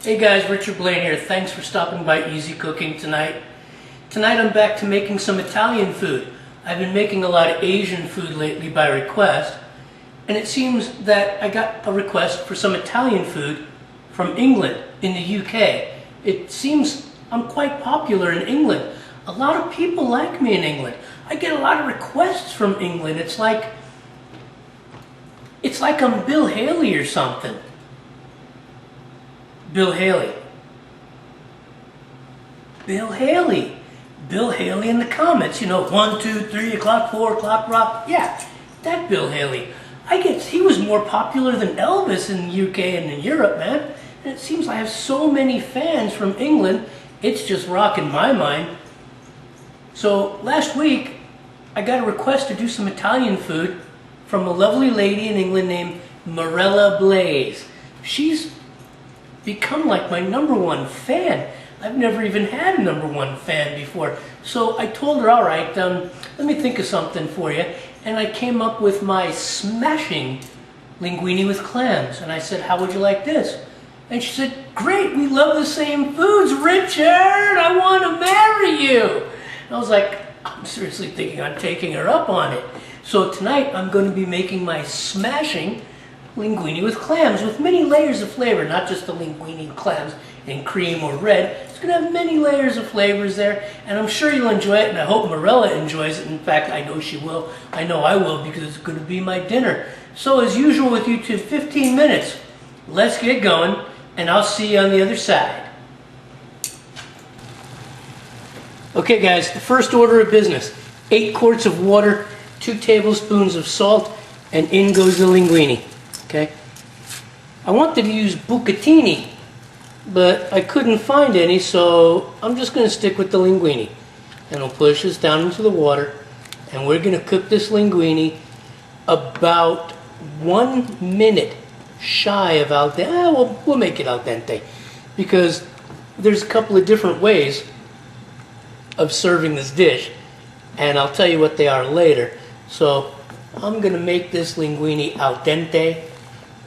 Hey guys, Richard Blaine here. Thanks for stopping by Easy Cooking tonight. Tonight I'm back to making some Italian food. I've been making a lot of Asian food lately by request, and it seems that I got a request for some Italian food from England in the UK. It seems I'm quite popular in England. A lot of people like me in England. I get a lot of requests from England. It's like I'm Bill Haley or something. Bill Haley. Bill Haley. Bill Haley in the comments. You know, 1, 2, 3 o'clock, 4 o'clock rock. Yeah, that Bill Haley. I guess he was more popular than Elvis in the UK and in Europe, man. And it seems I have so many fans from England, it's just rocking my mind. So last week, I got a request to do some Italian food from a lovely lady in England named Mirella Blaise. She's become like my #1 fan. I've never even had a #1 fan before. So I told her, all right, let me think of something for you. And I came up with my smashing linguine with clams. And I said, how would you like this? And she said, great, we love the same foods, Richard, I want to marry you. And I was like, I'm seriously thinking on taking her up on it. So tonight I'm going to be making my smashing linguine with clams with many layers of flavor, not just the linguine clams in cream or red. It's going to have many layers of flavors there, and I'm sure you'll enjoy it, and I hope Mirella enjoys it. In fact, I know she will. I know I will, because it's going to be my dinner. So as usual with YouTube, 15 minutes. Let's get going, and I'll see you on the other side. Okay guys, the first order of business. 8 quarts of water, 2 tablespoons of salt, and in goes the linguine. Okay, I wanted to use buccatini, but I couldn't find any, so I'm just going to stick with the linguine. And I'll push this down into the water, and we're going to cook this linguine about 1 minute shy of al dente. We'll make it al dente, because there's a couple of different ways of serving this dish, and I'll tell you what they are later. So I'm going to make this linguine al dente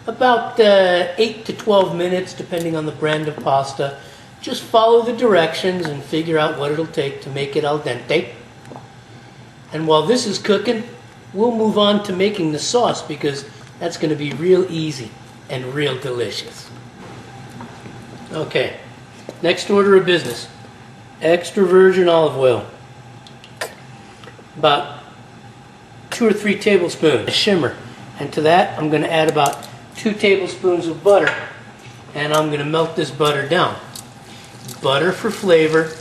about 8 to 12 minutes, depending on the brand of pasta. Just follow the directions and figure out what it'll take to make it al dente. And while this is cooking, we'll move on to making the sauce, because that's going to be real easy and real delicious. Okay, next order of business. Extra virgin olive oil. About 2 or 3 tablespoons. Shimmer. And to that, I'm going to add about 2 tablespoons of butter, and I'm going to melt this butter down. Butter for flavor,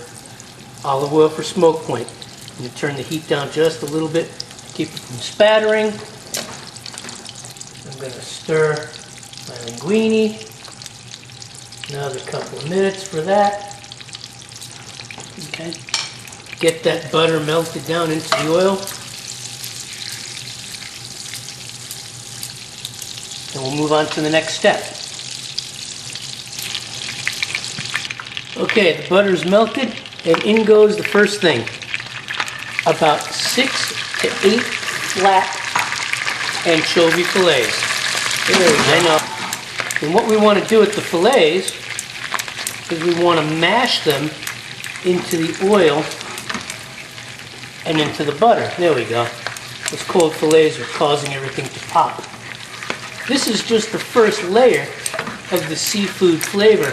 olive oil for smoke point. I'm going to turn the heat down just a little bit to keep it from spattering. I'm going to stir my linguine. Another couple of minutes for that. Okay. Get that butter melted down into the oil. And we'll move on to the next step. Okay, the butter's melted, and in goes the first thing. About 6 to 8 flat anchovy fillets. There we go. I know. And what we want to do with the fillets is we want to mash them into the oil and into the butter. There we go. Those cold fillets are causing everything to pop. This is just the first layer of the seafood flavor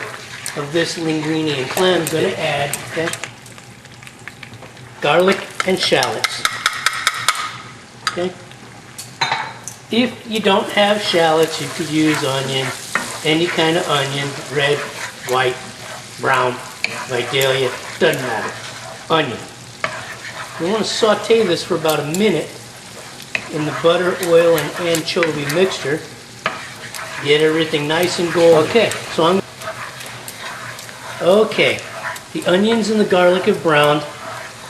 of this linguine and clam. I'm going to add garlic and shallots. Okay. If you don't have shallots, you could use onion, any kind of onion, red, white, brown, Vidalia, doesn't matter. Onion. We want to saute this for about a minute in the butter, oil, and anchovy mixture. Get everything nice and golden. Okay, so the onions and the garlic have browned,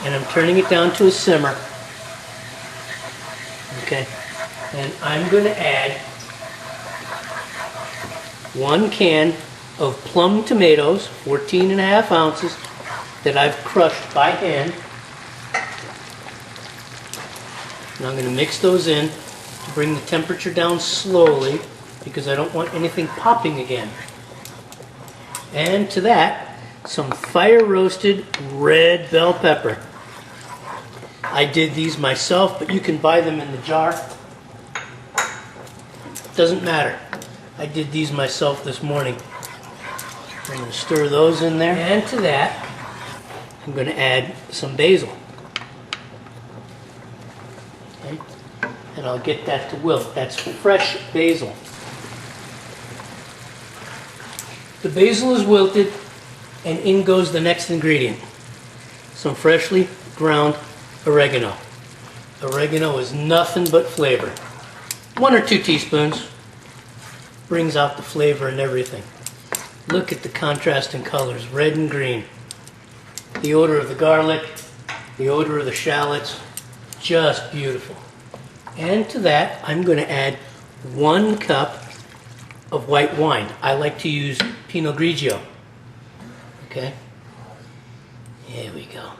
and I'm turning it down to a simmer. Okay, and I'm going to add 1 can of plum tomatoes, 14.5 ounces, that I've crushed by hand. And I'm going to mix those in to bring the temperature down slowly, because I don't want anything popping again. And to that, some fire roasted red bell pepper. I did these myself, but you can buy them in the jar. Doesn't matter. I did these myself this morning. I'm going to stir those in there. And to that, I'm going to add some basil. Okay. And I'll get that to wilt. That's fresh basil. The basil is wilted, and in goes the next ingredient. Some freshly ground oregano. Oregano is nothing but flavor. 1 or 2 teaspoons brings out the flavor and everything. Look at the contrast in colors, red and green. The odor of the garlic, the odor of the shallots, just beautiful. And to that, I'm going to add 1 cup of white wine. I like to use Pinot Grigio. Okay, here we go.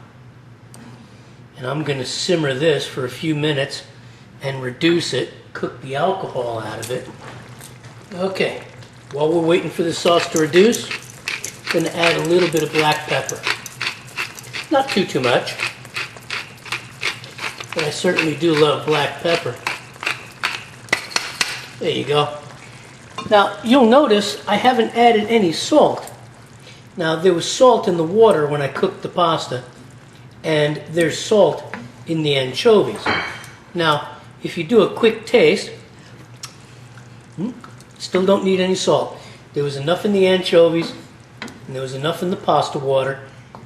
And I'm going to simmer this for a few minutes and reduce it, cook the alcohol out of it. Okay, while we're waiting for the sauce to reduce, I'm going to add a little bit of black pepper. Not too much, but I certainly do love black pepper. There you go. Now, you'll notice I haven't added any salt. Now, there was salt in the water when I cooked the pasta, and there's salt in the anchovies. Now, if you do a quick taste, still don't need any salt. There was enough in the anchovies, and there was enough in the pasta water,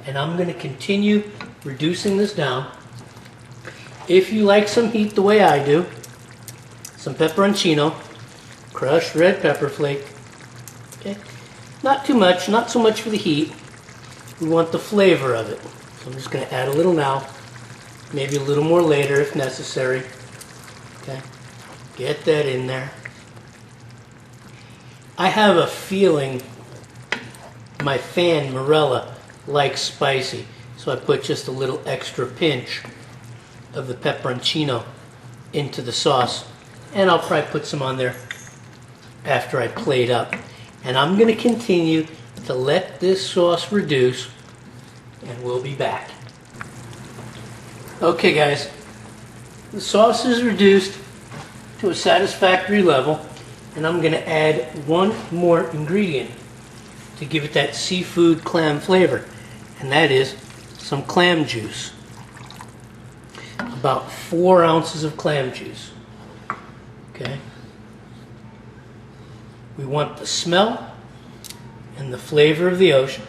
and I'm going to continue reducing this down. If you like some heat the way I do, some peperoncino, crushed red pepper flake. Okay, not too much, not so much for the heat. We want the flavor of it. So I'm just going to add a little now, maybe a little more later if necessary. Okay, get that in there. I have a feeling my fan Mirella likes spicy, so I put just a little extra pinch of the peperoncino into the sauce, and I'll probably put some on there after I plate up. And I'm going to continue to let this sauce reduce, and we'll be back. Okay guys, the sauce is reduced to a satisfactory level, and I'm going to add 1 more ingredient to give it that seafood clam flavor, and that is some clam juice. About 4 ounces of clam juice. Okay. We want the smell and the flavor of the ocean.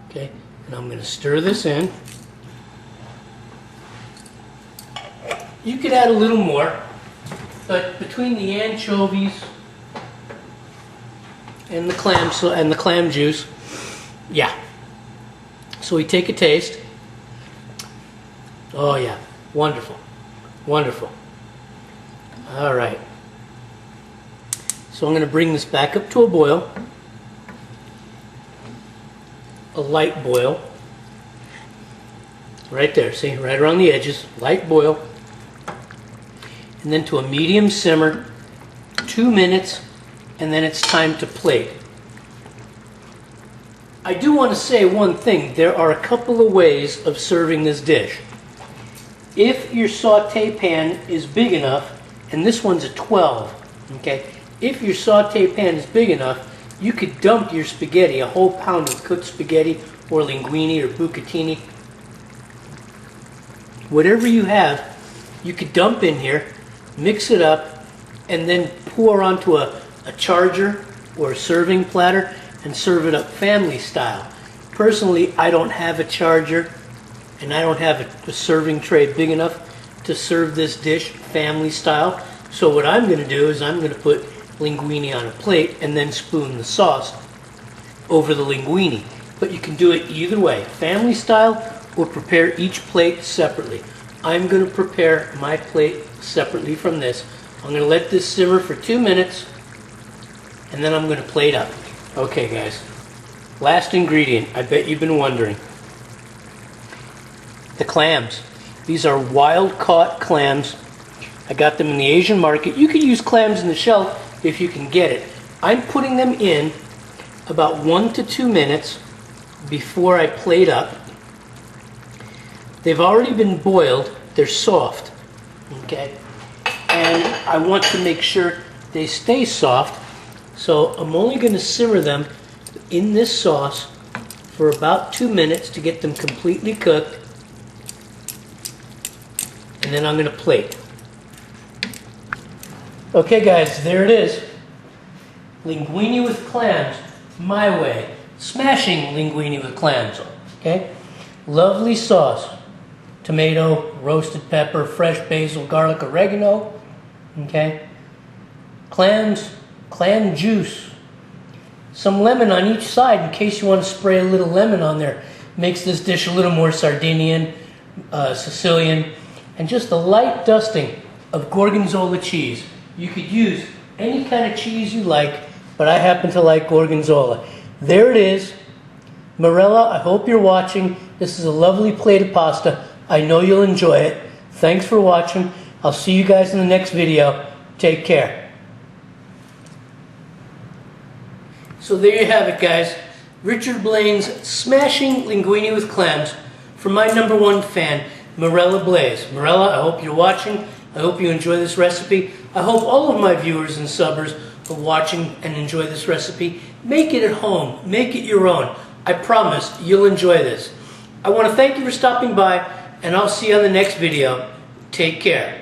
Okay, and I'm going to stir this in. You could add a little more, but between the anchovies and the clam juice, yeah. So we take a taste. Oh yeah, wonderful, wonderful. All right. So I'm going to bring this back up to a boil, a light boil, right there, see, right around the edges, light boil, and then to a medium simmer, 2 minutes, and then it's time to plate. I do want to say one thing, there are a couple of ways of serving this dish. If your saute pan is big enough, and this one's a 12, okay, if your saute pan is big enough, you could dump your spaghetti, a whole pound of cooked spaghetti, or linguine, or buccatini. Whatever you have, you could dump in here, mix it up, and then pour onto a charger or a serving platter and serve it up family style. Personally, I don't have a charger, and I don't have a serving tray big enough to serve this dish family style. So what I'm going to do is I'm going to put linguine on a plate and then spoon the sauce over the linguine. But you can do it either way, family style or prepare each plate separately. I'm going to prepare my plate separately from this. I'm going to let this simmer for 2 minutes, and then I'm going to plate up. Okay guys, last ingredient, I bet you've been wondering. The clams. These are wild caught clams. I got them in the Asian market. You could use clams in the shell if you can get it. I'm putting them in about 1 to 2 minutes before I plate up. They've already been boiled. They're soft, okay? And I want to make sure they stay soft, so I'm only going to simmer them in this sauce for about 2 minutes to get them completely cooked, and then I'm going to plate. Okay guys, there it is. Linguine with clams, my way. Smashing linguine with clams, okay? Lovely sauce. Tomato, roasted pepper, fresh basil, garlic, oregano, okay? Clams, clam juice. Some lemon on each side in case you want to spray a little lemon on there. Makes this dish a little more Sardinian, Sicilian, and just a light dusting of Gorgonzola cheese. You could use any kind of cheese you like, but I happen to like Gorgonzola. There it is. Mirella, I hope you're watching. This is a lovely plate of pasta. I know you'll enjoy it. Thanks for watching. I'll see you guys in the next video. Take care. So there you have it, guys. Richard Blaine's Smashing Linguine with Clams from my #1 fan, Mirella Blaise. Mirella, I hope you're watching. I hope you enjoy this recipe. I hope all of my viewers and subbers are watching and enjoy this recipe. Make it at home. Make it your own. I promise you'll enjoy this. I want to thank you for stopping by, and I'll see you on the next video. Take care.